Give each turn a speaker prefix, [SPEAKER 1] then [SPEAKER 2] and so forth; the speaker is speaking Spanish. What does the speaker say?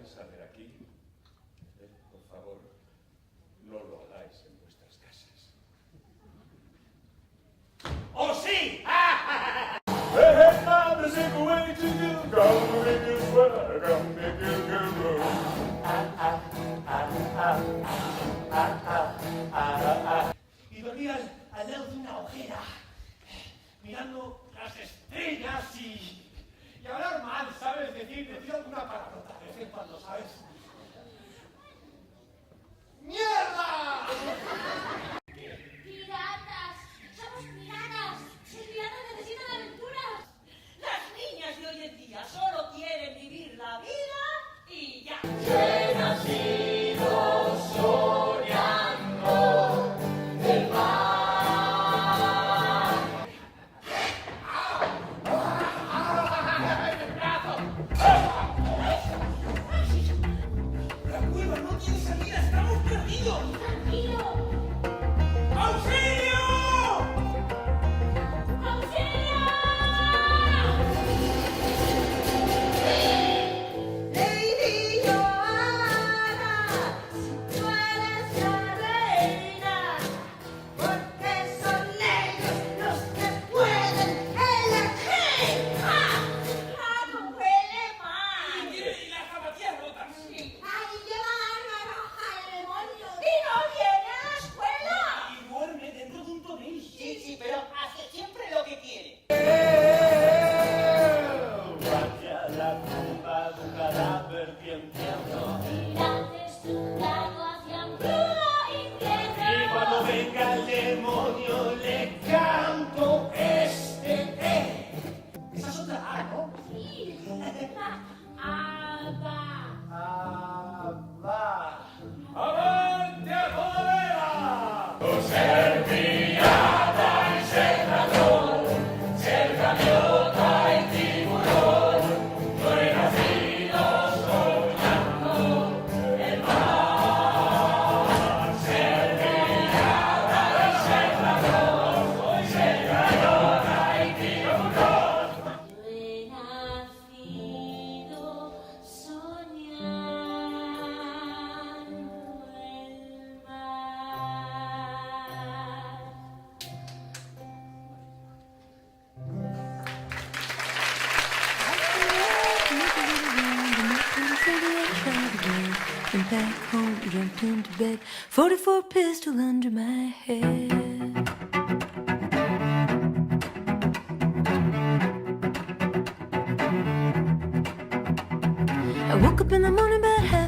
[SPEAKER 1] vais a ver aquí, por favor, no lo hagáis en vuestras casas. ¡Oh, sí! Y dormía al lado de una hoguera, mirando las estrellas y hablar mal, ¿sabes? Decir alguna palabrota de vez en cuando, ¿sabes? ¡Mierda!
[SPEAKER 2] ¡Piratas! ¡Somos piratas! ¡Los piratas necesitan aventuras!
[SPEAKER 3] Las niñas de hoy en día solo quieren vivir la vida y ya.
[SPEAKER 4] He nacido soñando el mar.
[SPEAKER 3] La cueva no tiene salida, estamos perdidos.
[SPEAKER 2] ¡Tranquilo!
[SPEAKER 3] ¡Auxilio!
[SPEAKER 2] ¡Auxilio!
[SPEAKER 4] Lady Joanna, tú eres la reina, porque son ellos los que pueden elegir.
[SPEAKER 3] ¡No huele mal! Y las zapatillas rotas.
[SPEAKER 4] Ahí lleva arma roja el demonio.
[SPEAKER 3] ¡Y no viene a la escuela!
[SPEAKER 1] Y duerme dentro de un tonel.
[SPEAKER 3] Sí, pero hace siempre lo que quiere.
[SPEAKER 1] Vaya la tumba de un cadáver bien tierno.
[SPEAKER 2] Pirates de un lago hacia un crudo
[SPEAKER 1] Y
[SPEAKER 2] infierno.
[SPEAKER 1] cuando venga el demonio le canto este. Esa es otra A, ¿no?
[SPEAKER 2] Sí. ¡Aba!
[SPEAKER 1] Abba. ¡Avante a cólera!
[SPEAKER 2] Yo he nacido soñando el mar.
[SPEAKER 5] Went back home, jumped into bed, 44 pistol under my head. I woke up in the morning about half